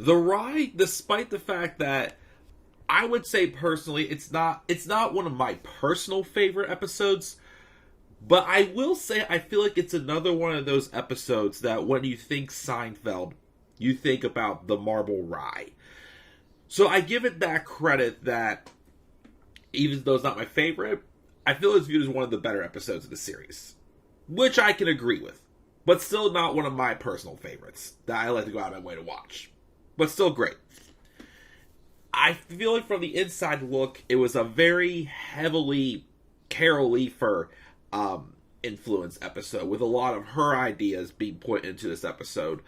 The ride, despite the fact that I would say personally, it's not one of my personal favorite episodes, but I will say I feel like it's another one of those episodes that when you think Seinfeld, you think about the Marble Rye. So I give it that credit that even though it's not my favorite, I feel it's viewed as one of the better episodes of the series, which I can agree with, but still not one of my personal favorites that I like to go out of my way to watch, but still great. I feel like from the inside look, it was a very heavily Carol Leifer influence episode with a lot of her ideas being put into this episode.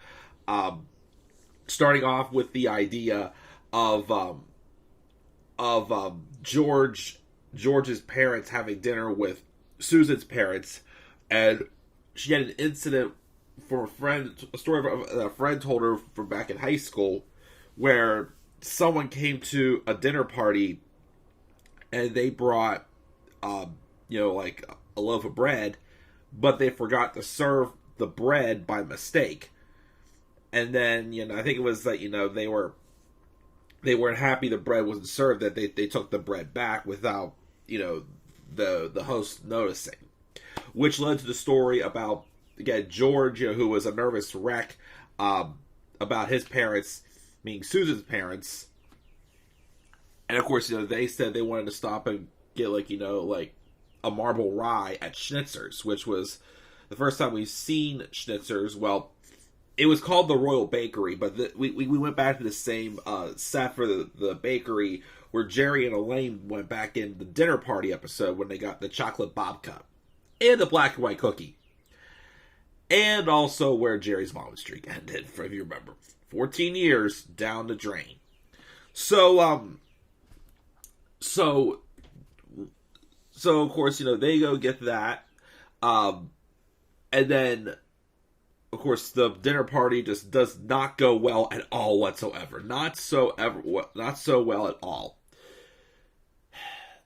Starting off with the idea of George's parents having dinner with Susan's parents, and she had an incident from a story a friend told her from back in high school, where someone came to a dinner party and they brought, like a loaf of bread, but they forgot to serve the bread by mistake. And then, I think it was that, they weren't happy the bread wasn't served, that they took the bread back without, the host noticing. Which led to the story about, again, George, who was a nervous wreck, about his parents, meaning Susan's parents. And of course, they said they wanted to stop and get, a marble rye at Schnitzer's, which was the first time we've seen Schnitzer's. Well, it was called the Royal Bakery, but we went back to the same set for the bakery where Jerry and Elaine went back in the dinner party episode when they got the chocolate babka and the black and white cookie. And also where Jerry's mom streak ended, if you remember. 14 years down the drain. So of course, they go get that. And then, of course, the dinner party just does not go well at all whatsoever. Not so well at all.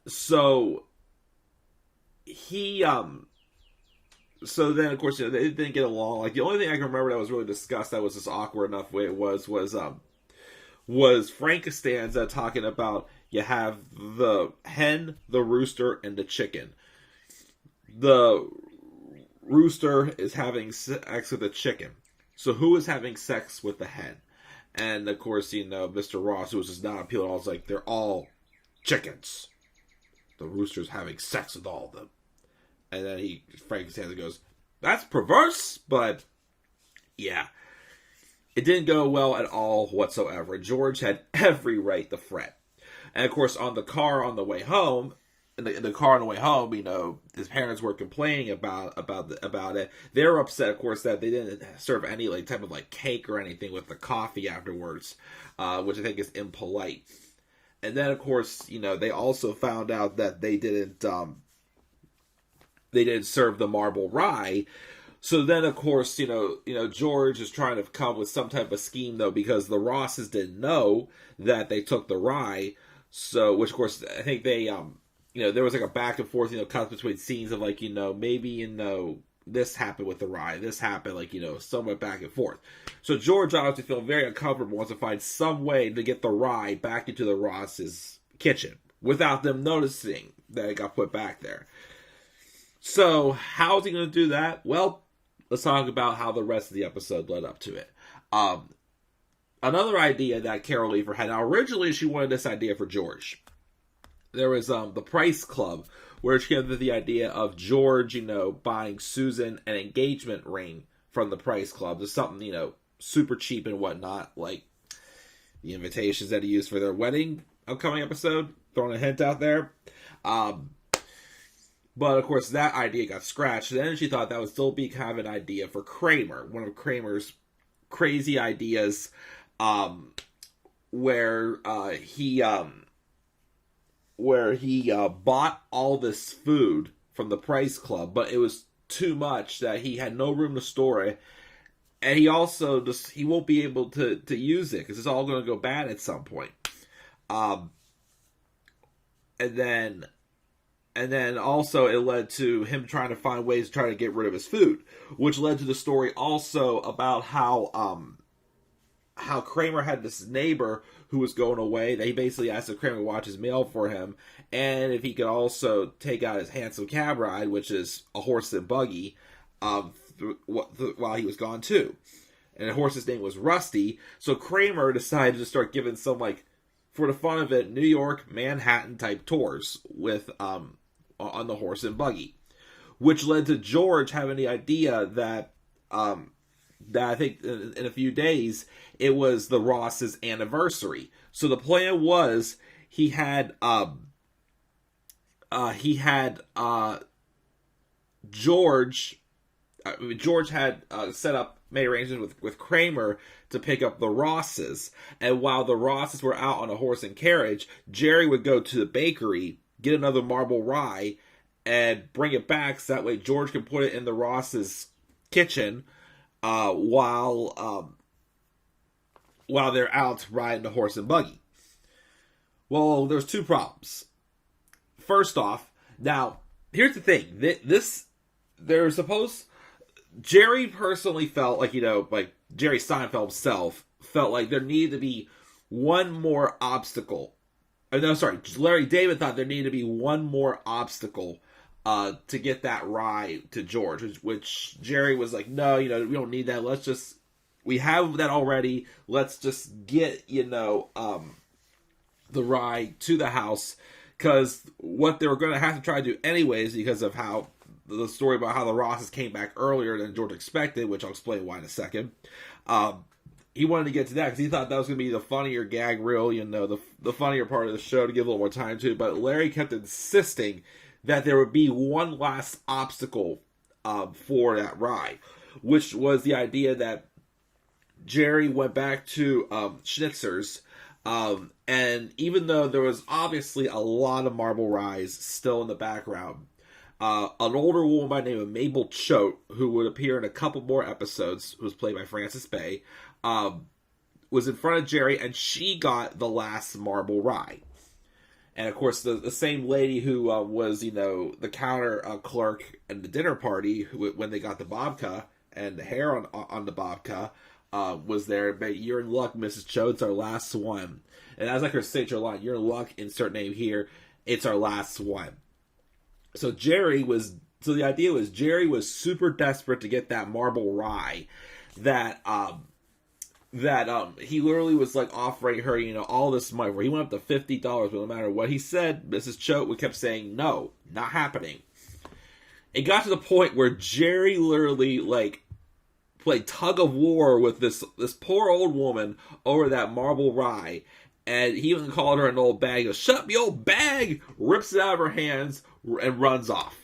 So so then, of course, they didn't get along. Like, the only thing I can remember that was really discussed that was just awkward enough way it was Frank Costanza talking about, you have the hen, the rooster, and the chicken. The rooster is having sex with the chicken. So who is having sex with the hen? And, of course, Mr. Ross, who was just not appealing, was like, they're all chickens. The rooster's having sex with all of them. And then Frank Costanza goes, that's perverse, but yeah. It didn't go well at all whatsoever. George had every right to fret. And of course, on the car on the way home, his parents were complaining about it. They were upset, of course, that they didn't serve any type of cake or anything with the coffee afterwards, which I think is impolite. And then, of course, they also found out that they didn't serve the marble rye. So then, of course, George is trying to come up with some type of scheme, though, because the Rosses didn't know that they took the rye. So, which, of course, I think they, there was a back and forth, cut between scenes of maybe, this happened with the rye, this happened, somewhat back and forth. So George obviously feeling very uncomfortable, wants to find some way to get the rye back into the Rosses' kitchen without them noticing that it got put back there. So, how's he going to do that? Well, let's talk about how the rest of the episode led up to it. Another idea that Carol Leifer had. Now, originally, she wanted this idea for George. There was the Price Club, where she had the idea of George, buying Susan an engagement ring from the Price Club. Just something, super cheap and whatnot, like the invitations that he used for their wedding upcoming episode. Throwing a hint out there. But, of course, that idea got scratched. Then she thought that would still be kind of an idea for Kramer. One of Kramer's crazy ideas, where he bought all this food from the Price Club, but it was too much that he had no room to store it. And he also he won't be able to use it because it's all going to go bad at some point. And then also it led to him trying to find ways to try to get rid of his food, which led to the story also about how how Kramer had this neighbor who was going away. They basically asked if Kramer to watch his mail for him, and if he could also take out his handsome cab ride, which is a horse and buggy, while he was gone too. And the horse's name was Rusty. So Kramer decided to start giving some, like, for the fun of it, New York, Manhattan type tours with on the horse and buggy, which led to George having the idea that I think in a few days it was the Ross's anniversary. So the plan was he had George had set up, made arrangements with Kramer to pick up the Rosses. And while the Rosses were out on a horse and carriage, Jerry would go to the bakery, get another marble rye, and bring it back so that way George could put it in the Rosses' kitchen while they're out riding the horse and buggy. Well, there's two problems. First off, now, here's the thing. Jerry personally felt like, like Jerry Seinfeld himself felt like there needed to be one more obstacle. Larry David thought there needed to be one more obstacle to get that rye to George, which Jerry was like, no, we don't need that. We have that already. Let's just get, the rye to the house, because what they were going to have to try to do anyways, because of how the story about how the Rosses came back earlier than George expected, which I'll explain why in a second. He wanted to get to that because he thought that was going to be the funnier gag reel, the funnier part of the show to give a little more time to. But Larry kept insisting that there would be one last obstacle for that ride, which was the idea that Jerry went back to Schnitzer's, and even though there was obviously a lot of marble ryes still in the background, an older woman by the name of Mabel Choate, who would appear in a couple more episodes, who was played by Frances Bay, was in front of Jerry, and she got the last marble rye. And of course, the same lady who was, the counter clerk at the dinner party, when they got the babka and the hair on the babka, was there. But you're in luck, Mrs. Choate. It's our last one. And that's like her signature line. You're in luck. Insert name here. It's our last one. So the idea was Jerry was super desperate to get that marble rye that he literally was like offering her, all this money, where he went up to $50, but no matter what he said, Mrs. Choate kept saying, no, not happening. It got to the point where Jerry literally, like, played tug of war with this poor old woman over that marble rye, and he even called her an old bag. He goes, shut up, you old bag! Rips it out of her hands and runs off.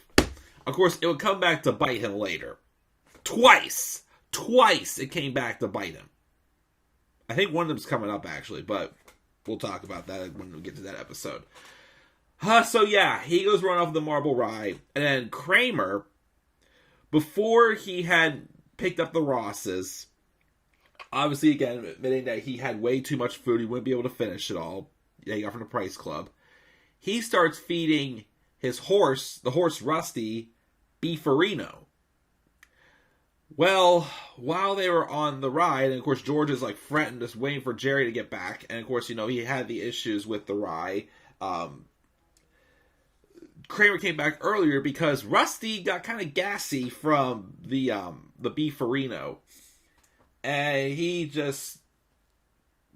Of course, it would come back to bite him later. Twice it came back to bite him. I think one of them's coming up, actually, but we'll talk about that when we get to that episode. So yeah, he goes run off the marble rye, and then Kramer, before he had picked up the Rosses, obviously, again, admitting that he had way too much food, he wouldn't be able to finish it all. Yeah, he got from the Price Club. He starts feeding his horse, the horse Rusty, beefarino. Well, while they were on the ride, and of course George is like fretting, just waiting for Jerry to get back, and of course, he had the issues with the rye. Kramer came back earlier because Rusty got kind of gassy from the beefarino, and he just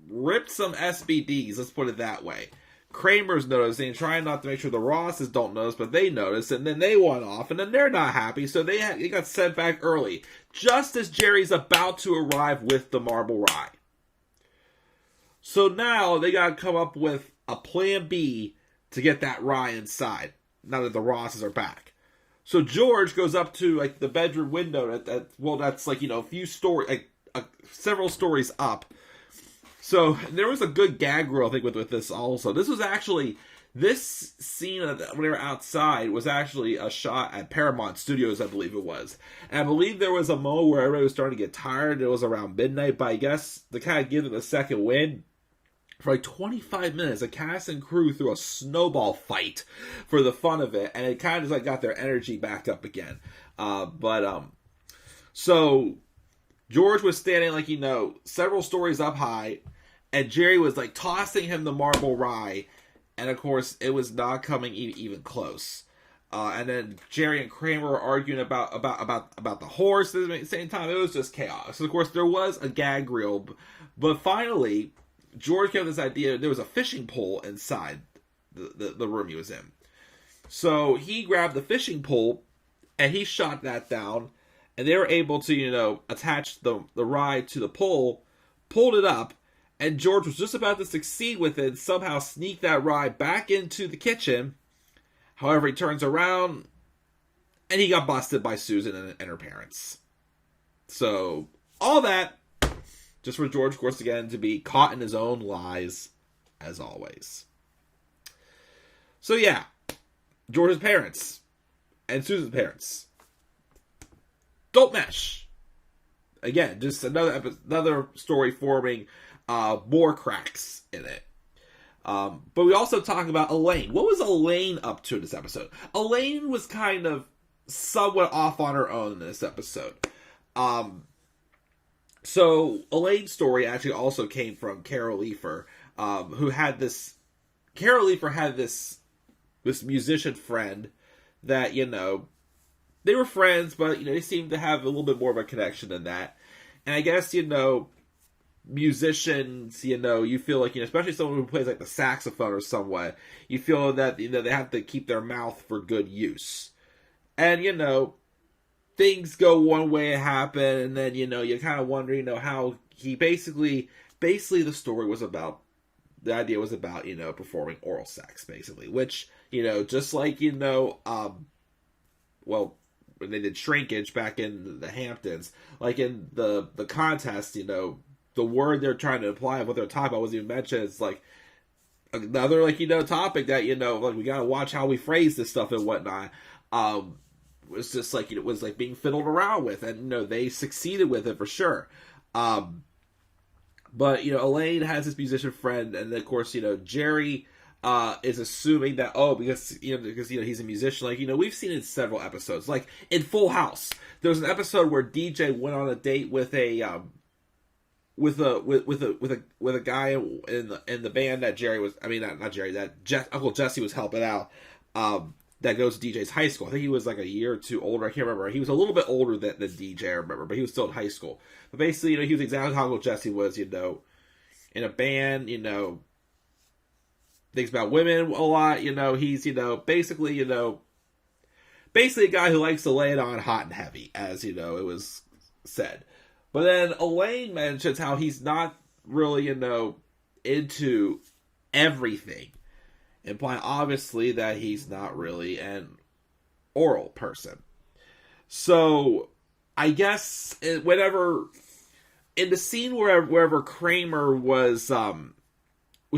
ripped some SBDs, let's put it that way. Kramer's noticing, trying not to make sure the Rosses don't notice, but they notice, and then they went off, and then they're not happy, so they got sent back early, just as Jerry's about to arrive with the marble rye. So now they got to come up with a plan B to get that rye inside, now that the Rosses are back. So George goes up to, like, the bedroom window, that's like, a few stories, like, several stories up. So there was a good gag reel, I think, with this also. This scene when they were outside was actually a shot at Paramount Studios, I believe it was. And I believe there was a moment where everybody was starting to get tired. It was around midnight, but I guess to kind of give them a second wind, for like 25 minutes, the cast and crew threw a snowball fight for the fun of it, and it kind of just like got their energy back up again. So George was standing like, several stories up high, and Jerry was like tossing him the marble rye, and of course it was not coming even close. And then Jerry and Kramer were arguing about the horse at the same time. It was just chaos. Of course, there was a gag reel, but finally, George came with this idea. There was a fishing pole inside the room he was in. So he grabbed the fishing pole, and he shot that down, and they were able to, attach the rye to the pole, pulled it up, and George was just about to succeed with it, and somehow sneak that rye back into the kitchen. However, he turns around, and he got busted by Susan and her parents. So, all that, just for George, of course, again, to be caught in his own lies, as always. So, yeah, George's parents and Susan's parents don't mesh. Again, just another story forming more cracks in it. But we also talk about Elaine. What was Elaine up to in this episode? Elaine was kind of somewhat off on her own in this episode. So Elaine's story actually also came from Carol Leifer, who had this. Carol Leifer had this musician friend that, they were friends, but, they seemed to have a little bit more of a connection than that. And I guess, musicians, you feel like, especially someone who plays like the saxophone or somewhat, you feel that, they have to keep their mouth for good use. And, things go one way it happened, and then, you're kind of wondering, how he basically the story was about, the idea was about, performing oral sex, basically, which, just like, well, when they did Shrinkage back in the Hamptons, like in the contest, the word they're trying to imply of what they're talking about wasn't even mentioned. It's like another, topic that, we gotta watch how we phrase this stuff and whatnot. Was just like, it was like being fiddled around with, and, they succeeded with it for sure. But, Elaine has this musician friend, and then, of course, Jerry is assuming that, because he's a musician. Like, we've seen in several episodes, like in Full House, there was an episode where DJ went on a date with a with a guy in the band that Jerry was, not Jerry, that Uncle Jesse was helping out, that goes to DJ's high school. I think he was like a year or two older. I can't remember. He was a little bit older than DJ, I remember, but he was still in high school. But basically, he was exactly how Uncle Jesse was, in a band, thinks about women a lot, he's, basically a guy who likes to lay it on hot and heavy, as, it was said. But then Elaine mentions how he's not really, into everything, implying obviously that he's not really an oral person. So I guess whenever in the scene wherever Kramer was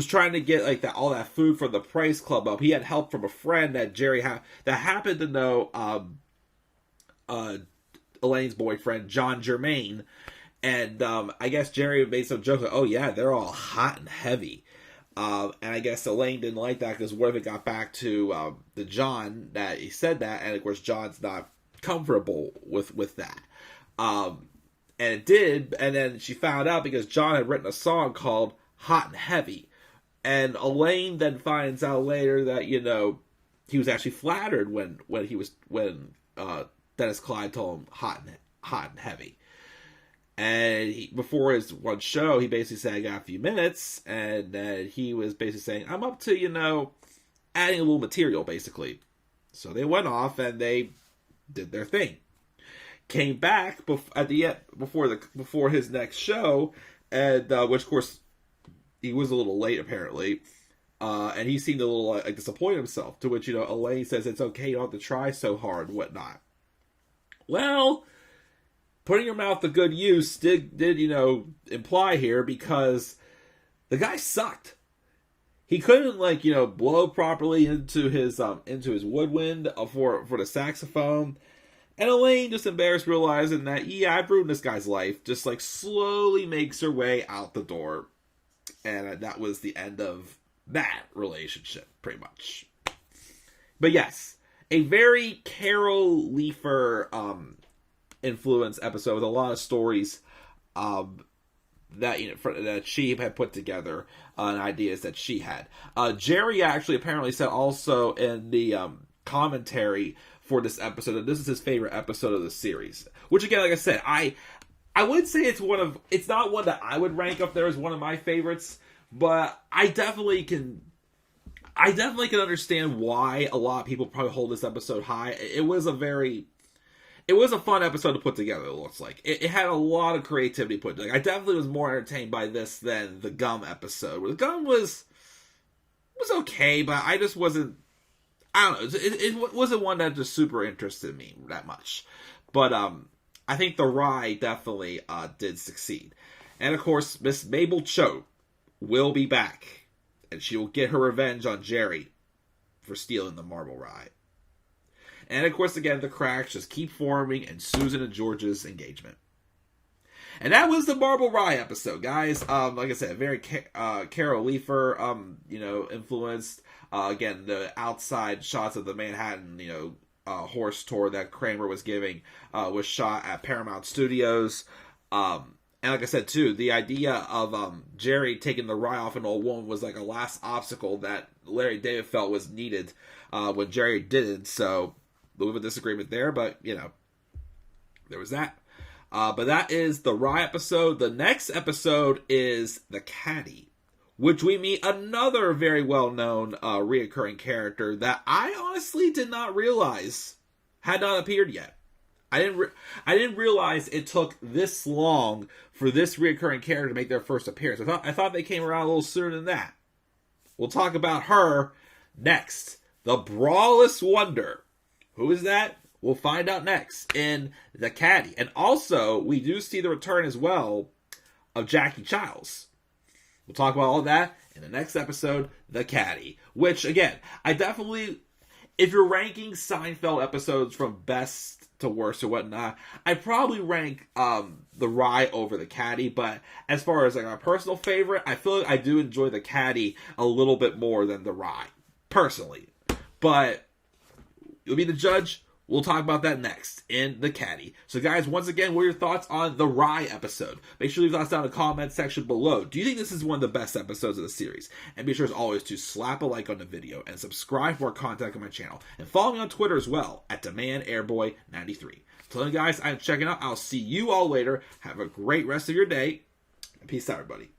trying to get like all that food from the Price Club up, he had help from a friend that Jerry that happened to know Elaine's boyfriend, John Germain. And I guess Jerry made some joke like, oh yeah, they're all hot and heavy. And I guess Elaine didn't like that, because what if it got back to the John that he said that, and of course John's not comfortable with that. And it did, and then she found out because John had written a song called Hot and Heavy. And Elaine then finds out later that, he was actually flattered when Dennis Clyde told him hot and heavy. And before his one show, he basically said, I got a few minutes. And then he was basically saying, I'm up to, adding a little material, basically. So they went off and they did their thing. Came back at the end, before his next show, and which, of course, he was a little late, apparently. And he seemed a little disappointed himself. To which, Elaine says, it's okay, you don't have to try so hard and whatnot. Well, putting your mouth to good use did imply here, because the guy sucked. He couldn't blow properly into his woodwind for the saxophone. And Elaine, just embarrassed, realizing that, I've ruined this guy's life, just slowly makes her way out the door. And that was the end of that relationship, pretty much. But yes, a very Carol Leifer influence episode with a lot of stories that she had put together, and ideas that she had. Jerry actually apparently said also in the commentary for this episode that this is his favorite episode of the series. Which again, like I said, I would say it's not one that I would rank up there as one of my favorites, but I definitely can understand why a lot of people probably hold this episode high. It was a fun episode to put together, it looks like. It had a lot of creativity put together. I definitely was more entertained by this than the Gum episode. The Gum was okay, but I just wasn't... I don't know. It wasn't one that just super interested me that much. But I think the Rye definitely did succeed. And of course, Miss Mabel Cho will be back. And she will get her revenge on Jerry for stealing the marble rye. And of course, again, the cracks just keep forming in Susan and George's engagement. And that was the Marble Rye episode, guys. Like I said, very Carol Leifer, influenced. Again, the outside shots of the Manhattan, horse tour that Kramer was giving was shot at Paramount Studios. And like I said, too, the idea of Jerry taking the rye off an old woman was like a last obstacle that Larry David felt was needed when Jerry didn't. So, a little bit of disagreement there, but, there was that. But that is the Rye episode. The next episode is The Caddy, which we meet another very well-known reoccurring character that I honestly did not realize had not appeared yet. I didn't realize it took this long for this reoccurring character to make their first appearance. I thought they came around a little sooner than that. We'll talk about her next. The Brawless Wonder. Who is that? We'll find out next in The Caddy. And also, we do see the return as well of Jackie Childs. We'll talk about all that in the next episode, The Caddy. Which, again, I definitely... If you're ranking Seinfeld episodes from best to worst or whatnot, I'd probably rank The Rye over The Caddy. But as far as like my personal favorite, I feel like I do enjoy The Caddy a little bit more than The Rye. Personally. But you'll be the judge. We'll talk about that next in The Caddy. So guys, once again, what are your thoughts on the Rye episode? Make sure you leave thoughts down in the comment section below. Do you think this is one of the best episodes of the series? And be sure as always to slap a like on the video and subscribe for more content on my channel. And follow me on Twitter as well at DemandAirboy93. Until then guys, I'm checking out. I'll see you all later. Have a great rest of your day. And peace out everybody.